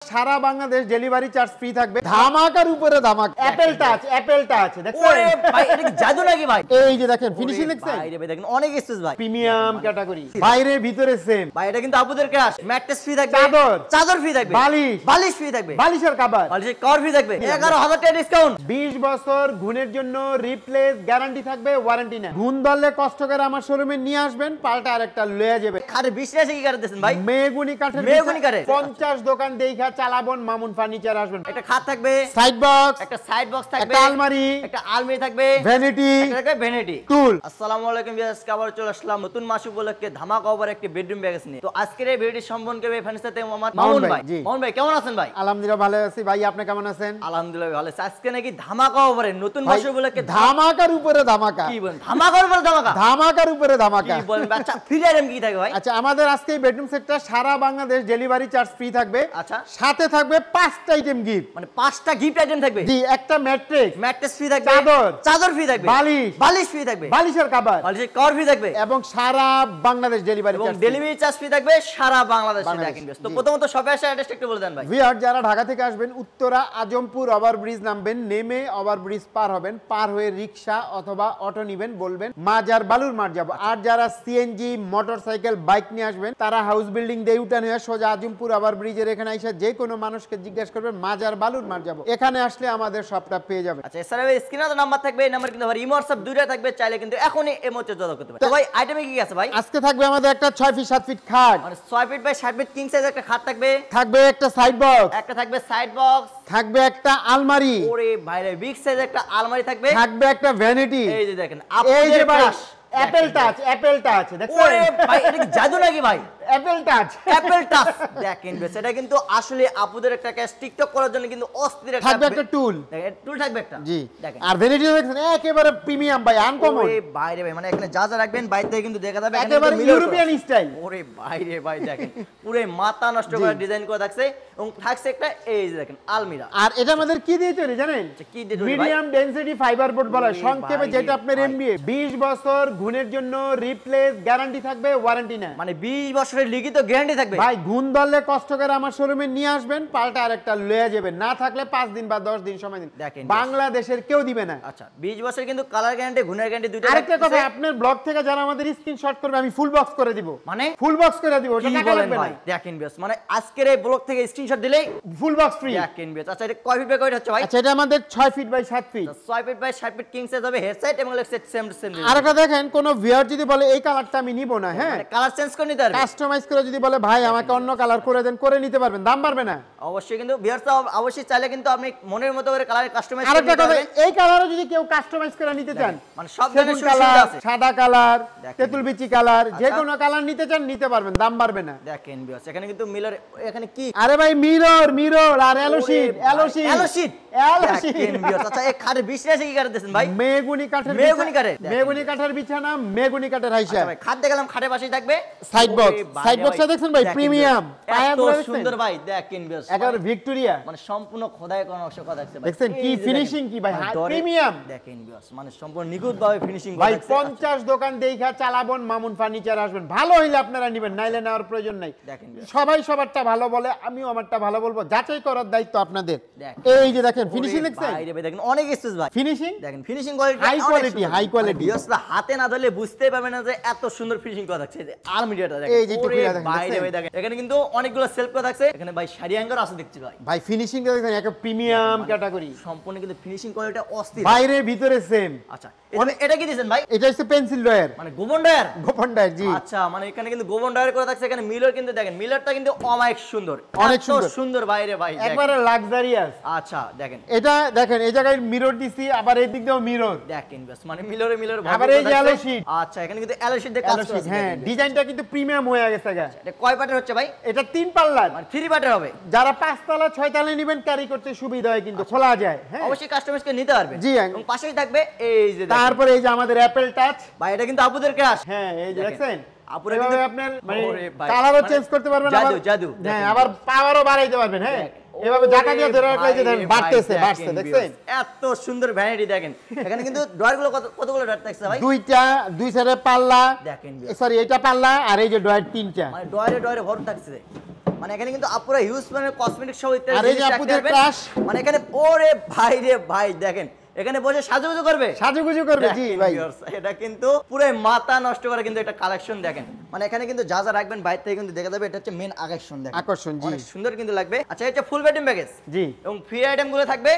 সারা Bangladesh delivery charge free থাকবে, ধামাকার উপরে ধামাকা। অ্যাপল টাচ দেখছেন? ওরে ভাই এটা কি জাদু নাকি ভাই? এই যে দেখেন ফিনিশিং দেখছেন? ভাই রে ভাই দেখেন অনেক স্পেস ভাই, প্রিমিয়াম ক্যাটাগরি, বাইরে ভিতরে সেম ভাই। এটা কিন্তু আপুদের ক্রাশ। ম্যাট্রেস ফ্রি থাকবে, চাদর ফ্রি থাকবে, বালিশ ফ্রি থাকবে, বালিশের কভার, বালিশের কভার ফ্রি থাকবে। 11000 টাকা ডিসকাউন্ট। 20 বছর গুণের জন্য রিপ্লেস গ্যারান্টি থাকবে, ওয়ারেন্টি না। গুণ ধরলে কষ্ট করে আমার শোরুমে নিয়ে আসবেন, পাল্টা আরেকটা লয়ে যাবে। খাটে 20 টাকা কি কাটে দেন ভাই? মেগুনি কাঠের, মেগুনি কাঠের 50 দোকান দেখা চালাবন মামুন ফার্নিচার আসবেন। একটা খাট থাকবে, সাইড বক্স, একটা সাইড বক্স থাকবে, একটা আলমারি, একটা আলমারি থাকবে, ভ্যানিটি, একটা ভ্যানিটি টুল। আসসালামু আলাইকুম ভিউয়ার্স, আবার চলে আসলাম নতুন মাস উপলক্ষে ধামাকা ওভার একটি বেডরুম প্যাকেজ নিয়ে। তো আজকের এই ভিডিওটি সম্পন্ন করবে ফার্নিচার থেকে মোহাম্মদ মামুন ভাই। মামুন ভাই কেমন আছেন ভাই? আলহামদুলিল্লাহ ভালো আছি ভাই, আপনি কেমন আছেন? আলহামদুলিল্লাহ ভালো আছি। আজকে নাকি ধামাকা ওভারে নতুন মাস উপলক্ষে ধামাকার উপরে ধামাকা। কি বলেন? ধামাকার উপরে ধামাকা, ধামাকার উপরে ধামাকা কি বলেন? আচ্ছা ফ্রি আইটেম কি থাকবে ভাই? আচ্ছা আমাদের আজকে এই বেডরুম সেটটা সারা বাংলাদেশ ডেলিভারি চার্জ ফ্রি থাকবে। আচ্ছা সাথে থাকবে 5টা আইটেম গিফট, মানে 5টা গিফট আইটেম থাকবে। জি, একটা ম্যাট্রেস ফ্রি থাকবে, চাদর ফ্রি থাকবে, বালিশ ফ্রি থাকবে, বালিশের কভার, বালিশের কভার ফ্রি থাকবে, এবং সারা বাংলাদেশ ডেলিভারি চার্জ, এবং ডেলিভারি চার্জ ফ্রি থাকবে সারা বাংলাদেশে। দেখেন তো প্রথমত শপে আসার অ্যাড্রেসটা একটু বলে দেন ভাই। ভিউয়ার যারা ঢাকা থেকে আসবেন, উত্তরা আজমপুর ওভারব্রিজ নামবেন, নেমে ওভারব্রিজ পার হবেন, পার হয়ে রিকশা অথবা অটো নেবেন, বলবেন মাজার বালুর মাঠ যাব। আর যারা সিএনজি মোটরসাইকেল বাইক নিয়ে আসবেন, তারা হাউস বিল্ডিং দিয়ে উঠান হয়ে সোজা আজমপুর ওভারব্রিজের এখানে এসে যে কোনো মানুষকে জিজ্ঞাসা করবেন মাজার বালুর মাঠ যাব, এখানে আসলে আমাদের সবটা পেয়ে যাবেন। আচ্ছা এছাড়া স্ক্রিনে তো নাম্বার থাকবে, এই নাম্বার কিন্তু আবার ইমো হোয়াটসঅ্যাপ দুইটা থাকবে, চাইলে কিন্তু এখনই এই মুহূর্তে যোগাযোগ করতে পারেন। তো ভাই আইটেমে কি আছে ভাই? আজকে থাকবে আমাদের একটা 6 ফিট 7 ফিট খাট, মানে 6 feet by 7 feet king size একটা খাট থাকবে, থাকবে একটা সাইড বক্স, একটা থাকবে সাইড বক্স, থাকবে একটা আলমারি, ওরে ভাইরে বিগ সাইজ একটা আলমারি থাকবে, থাকবে একটা ভ্যানিটি। এই যে দেখেন এই যে ভাই ক্রাশ অ্যাপল টাচ দেখছেন? ওরে ভাই এটা কি জাদু নাকি ভাই? অ্যাপল টাচ দেখেন বেশ, এটা কিন্তু আসলে আপুদের একটা ক্যাশ টিকটক করার জন্য কিন্তু অস্থির একটা থাকবে একটা টুল, দেখেন টুল থাকবে একটা, জি দেখেন। আর ভ্যানিটি দেখছেন একেবারে প্রিমিয়াম ভাই, আনকমন। ওরে বাইরে ভাই মানে এখানে যা যা রাখবেন বাইরে থেকে কিন্তু দেখা যাবে একেবারে ইউরোপিয়ান স্টাইল। ওরে বাইরে ভাই দেখেন পুরো মাথা নষ্ট করে ডিজাইন করে থাকছে, এবং থাকছে একটা এই যে দেখেন আলমিরা। আর এটা আমাদের কি দিয়ে তৈরি জানেন? কি দিয়ে তৈরি? মিডিয়াম ডেনসিটি ফাইবার বোর্ড বলা হয়, সংক্ষেপে যেটা আপনার এমবিএ। 20 বছর গুণের জন্য রিপ্লেস গ্যারান্টি থাকবে, ওয়ারেন্টি না। মানে 20 বছরের লিখিত গ্যারান্টি থাকবে ভাই। গুণ ধরলে কষ্ট করে আমার শোরুমে নিয়ে আসবেন, পাল্টা আরেকটা লয়ে যাবেন, না থাকলে 5 দিন বা 10 দিন সময় দিন, দেখেন বাংলাদেশের কেউ দিবে না। আচ্ছা 20 বছর কিন্তু কালার গ্যারান্টি গুণের গ্যারান্টি দুটো। আরেকটা কথা, আপনার ব্লগ থেকে যারা আমাদের স্ক্রিনশট করবে আমি ফুল বক্স করে দিব, মানে ফুল বক্স করে দিব, ওটা টাকা লাগবে না। দেখেন বেশ, মানে আজকের এই ব্লগ থেকে স্ক্রিনশট দিলেই ফুল বক্স ফ্রি। দেখেন বেশ। আচ্ছা এটা কয় ফিট বাই কয় হচ্ছে ভাই? আচ্ছা এটা আমাদের 6 feet by 7 feet, 6 feet by 7 feet king size হবে, হেড সাইড এবং লেগ সাইড সেম। আরেকটা দেখেন, কোন ভিউয়ার যদি বলে এই কালারটা আমি নিব না, হ্যাঁ কালার চেঞ্জ করে নিতে পারবেন, কাস্টমাইজ করে যদি বলে ভাই আমাকে অন্য কালার করে দেন, করে নিতে পারবেন, দাম বাড়বে না। অবশ্যই কিন্তু ভিউয়ার্স অবশ্যই চাইলে কিন্তু আপনি মনের মতো করে কালার কাস্টমাইজ করে আরেকটা নিতে কথা, পারবেন। এই কালারও যদি কেউ কাস্টমাইজ করে নিতে চান, মানে সব ধরনের সুবিধা কালার, আছে, সাদা কালার, তেতুল বিচি কালার, যে কোনো কালার নিতে চান নিতে পারবেন, দাম বাড়বে না। দেখেন ভিউয়ার্স এখানে কিন্তু মিরর, এখানে কি আরে ভাই মিরর আর এলো শীট। দেখেন ভিউয়ার্স আচ্ছা এই খাটে 20 টাকা কি কাটে দেন ভাই? মেগুনি কাঠের, মেগুনি কাঠের বিছানা, মেগুনি কাঠের হাইসা। ভাই খাট দেখালাম, খাটের পাশেই থাকবে সাইড বক্সটা দেখছেন ভাই, প্রিমিয়াম, এত সুন্দর ভাই। দেখেন ভিউয়ার্স একেবারে ভিক্টোরিয়া, মানে সম্পূর্ণ খোদাই করা নকশা করা আছে ভাই। দেখছেন কি ফিনিশিং কি ভাই, প্রিমিয়াম। দেখেন ভিউয়ার্স মানে সম্পূর্ণ নিখুঁত ভাবে ফিনিশিং করা ভাই আছে। 50 দোকান দেখা চালাবন, মামুন ফার্নিচার আসবেন, ভালো হইলে আপনারা নেবেন, নাইলে নেওয়ার প্রয়োজন নাই। দেখেন সবাই সবারটা ভালো বলে, আমিও আমারটা ভালো বলবো, যাচাই করার দায়িত্ব আপনাদের। এই যে দেখেন ফিনিশিং দেখছেন? ভাই রে ভাই দেখেন অনেক স্পেস ভাই, ফিনিশিং দেখেন ফিনিশিং কোয়ালিটি হাই কোয়ালিটি। ভিউয়ার্সরা হাতে না ধরলে বুঝতেই পারবে না যে এত সুন্দর ফিনিশিং করা আছে। যে আলমিরাটা দেখেন, এই যে টুকরা দেখেন, ভাই রে ভাই দেখেন এখানে কিন্তু অনেকগুলো সেলফ করা আছে, এখানে ভাই শাড়ি হ্যাঙ্গার আছে দেখছি ভাই। ভাই ফিনিশিং দেখেন একটা প্রিমিয়াম ক্যাটাগরি, সম্পূর্ণ কিন্তু ফিনিশিং কোয়ালিটি অস্থির, বাইরে ভিতরে সেম। আচ্ছা এটা কি দিবেন ভাই? এটা হচ্ছে পেন্সিল ডয়ার, মানে গোবন ডয়ার, জি। আচ্ছা মানে এখানে কিন্তু গোবন ডয়ার করা থাকছে, এখানে মিরর কিন্তু দেখেন মিররটা কিন্তু অমায়িক সুন্দর, অনেক সুন্দর বাইরে ভাই একবারে লাক্সারিয়াস। আচ্ছা দেখেন এটা দেখেন এই জায়গায় মিরর দিছি, আবার এই দিক দিয়েও মিরর, দেখেন বাস মানে মিরর আবার এই যে এলো শীট। আচ্ছা এখানে কিন্তু এলো শীট দিয়ে কাজ করা আছে, হ্যাঁ ডিজাইনটা কিন্তু প্রিমিয়াম হয়ে গেছে গা। এটা কয় পাটের হচ্ছে ভাই? এটা 3 পাল্লার, মানে 3 পাটের হবে। যারা 5 তলা 6 তলা নেবেন ক্যারি করতে সুবিধা হয়, কিন্তু খোলা যায়, হ্যাঁ অবশ্যই কাস্টমাইজকে নিতে পারবে, জি। এবং পাশেই থাকবে এই যে তারপরে এই যে আমাদের অ্যাপল টাচ ভাই, এটা কিন্তু আপুদের ক্রাশ। হ্যাঁ এই যে দেখছেন আপুরা কিন্তু আপনার মানে কালারও চেঞ্জ করতে পারবেন, জাদু হ্যাঁ আবার পাওয়ারও বাড়াইতে পারবেন, হ্যাঁ এভাবে জায়গা দিয়ে ধরে রাখলে যে দেখেন বাড়তেছে দেখছেন? এত সুন্দর ভ্যানিটি দেখেন। এখানে কিন্তু ডয়ারগুলো কতগুলো ডয়ার থাকছে ভাই? দুই সাইডে পাল্লা, দেখেন সরি এটা পাল্লা, আর এই যে ডয়ার 3টা, মানে ডয়ারে ভর থাকছে। মানে এখানে কিন্তু আপুরা হিউজ মানে কসমেটিক সহ ইত্যাদি আর এই যে জিনিস আপুদের রাখতে পারবেন। ক্রাশ। মানে এখানে ওরে ভাই রে ভাই দেখেন এখানে বসে সাজুগুজু করবে সাজুগুজু করবে জি দেখেন ভাই viewers, এটা কিন্তু পুরো মাথা নষ্ট করে কিন্তু এটা কালেকশন দেখেন মানে এখানে কিন্তু যা যা রাখবেন বাইরে থেকে কিন্তু দেখা যাবে এটা হচ্ছে মেন আকর্ষণ দেখেন আকর্ষণ, জি। অনেক সুন্দর কিন্তু লাগবে আচ্ছা এটা ফুল বেডরুম প্যাকেজ জি এবং ফ্রি আইটেম গুলো থাকবে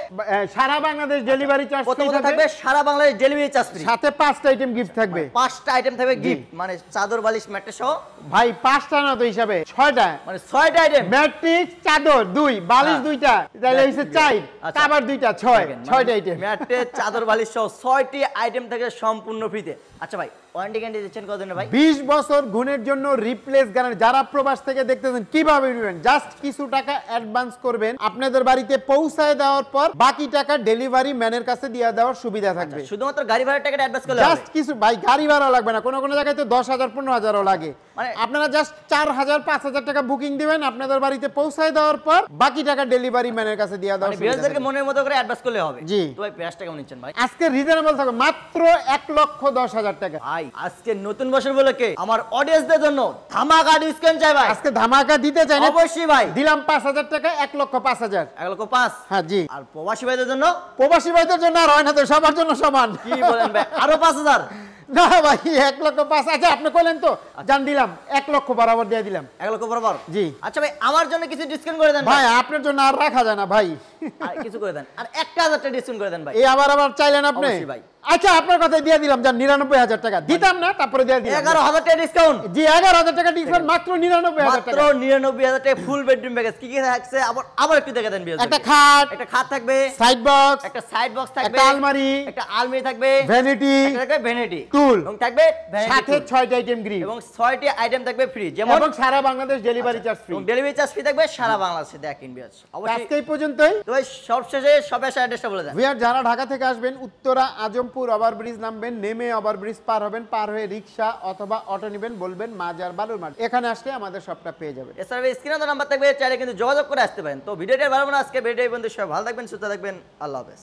সারা বাংলাদেশ ডেলিভারি চার্জ প্রথমত থাকবে সারা বাংলাদেশ ডেলিভারি চার্জ ফ্রি সাথে 5টা আইটেম গিফট থাকবে 5টা আইটেম থাকবে গিফট মানে চাদর বালিশ ম্যাট্রেস সহ ভাই 5টা না তো হিসাবে 6টা মানে 6টা আইটেম ম্যাট্রিক্স চাদর 2 বালিশ 2টা তাহলে হইছে 4 আচ্ছা। কভার 2টা 6টা আইটেম ম্যাট্রেস চাদর বালিশ সহ 6টি আইটেম থেকে সম্পূর্ণ ফ্রিতে আচ্ছা ভাই ওয়ারেন্টি গ্যারান্টি দিচ্ছেন কতদিনে ভাই 20 বছর গুণের জন্য রিপ্লেস গ্যারান্টি যারা প্রবাস থেকে দেখতেছেন কিভাবে নেবেন জাস্ট কিছু টাকা অ্যাডভান্স করবেন আপনাদের বাড়িতে পৌঁছায় দেওয়ার পর বাকি টাকা ডেলিভারি ম্যানের কাছে দিয়ে দেওয়ার সুবিধা থাকবে শুধুমাত্র গাড়ি ভাড়ার টাকাটা অ্যাডভান্স করলে জাস্ট হবে কিছু ভাই গাড়ি ভাড়া লাগবে না কোন কোন জায়গায় তো 10,000 15,000ও লাগে মানে আপনারা জাস্ট 4,000 5,000 টাকা বুকিং দিবেন আপনাদের বাড়িতে পৌঁছায় দেওয়ার পর বাকি টাকা ডেলিভারি ম্যানের কাছে দিয়ে দেওয়ার মানে সুবিধা বিয়ারদেরকে থাকবে। মনের মতো করে অ্যাডভান্স করলে হবে জি। তো ভাই প্রাইসটা কেমন নিচ্ছেন ভাই আজকে রিজনেবল থাকবে মাত্র 1,10,000 টাকা ভাই আজকে নতুন বছর উপলক্ষে আমার অডিয়েন্সদের জন্য ধামাকা ডিসকাউন্ট চাই ভাই আজকে ধামাকা দিতে চাই না অবশ্যই ভাই দিলাম 5,000 টাকা 1,05,000 1,05,000 হ্যাঁ জি আর প্রবাসী ভাইদের জন্য প্রবাসী ভাইদের জন্য আর হয় না তো সবার জন্য সমান কি বলেন ভাই আরো 5,000 না ভাই 1,05,000 আচ্ছা আপনি কইলেন তো জান দিলাম 1,00,000 বরাবর দিয়ে দিলাম 1,00,000 বরাবর জি। আচ্ছা ভাই আমার জন্য কিছু ডিসকাউন্ট করে দেন ভাই আপনার জন্য আর রাখা যায় না ভাই আর কিছু করে দেন আর 1,000 টাকা ডিসকাউন্ট করে দেন ভাই এই আবার চাইলেন আপনি অবশ্যই ভাই। আচ্ছা আপনার কথাই দিয়ে দিলাম যান 99,000 টাকা দিতাম না তারপরে দিয়ে দিলাম 11,000 টাকা ডিসকাউন্ট জি 11,000 টাকা ডিসকাউন্ট মাত্র 99,000 মাত্র টাকা 99,000 টাকা ফুল বেডরুম প্যাকেজ কি কি থাকছে আবার একটু দেখে দেন বিয়ার একটা খাট একটা খাট থাকবে সাইড বক্স একটা সাইড বক্স থাকবে একটা আলমারি একটা আলমারি থাকবে ভ্যানিটি একটা থাকবে ভ্যানিটি টুল এবং থাকবে vanity সাথে tool। 6টা আইটেম গ্রিপ এবং 6টি আইটেম থাকবে ফ্রি যেমন এবং সারা বাংলাদেশ ডেলিভারি চার্জ ফ্রি এবং ডেলিভারি চার্জ ফ্রি থাকবে সারা বাংলাদেশে দেখেন বিয়ার অবশ্যই আজকে এই পর্যন্তই তো ভাই সবশেষে সবের অ্যাড্রেসটা বলে দেন ভিয়ার যারা ঢাকা থেকে আসবেন উত্তরা আজমপুর ওভারব্রিজ নামবেন নেমে ওভারব্রিজ পার হবেন পার হয়ে রিকশা অথবা অটো নেবেন বলবেন মাজার বালুর মাঠ এখানে আসলে আমাদের সবটা পেয়ে যাবেন এছাড়া স্ক্রিনে তো নাম্বার থাকবে চাইলে কিন্তু যোগাযোগ করে আসতে পারেন তো ভিডিওটা ভালো না আজকে ভিডিও বন্ধু সবাই ভালো থাকবেন সুস্থ থাকবেন আল্লাহ হাফেজ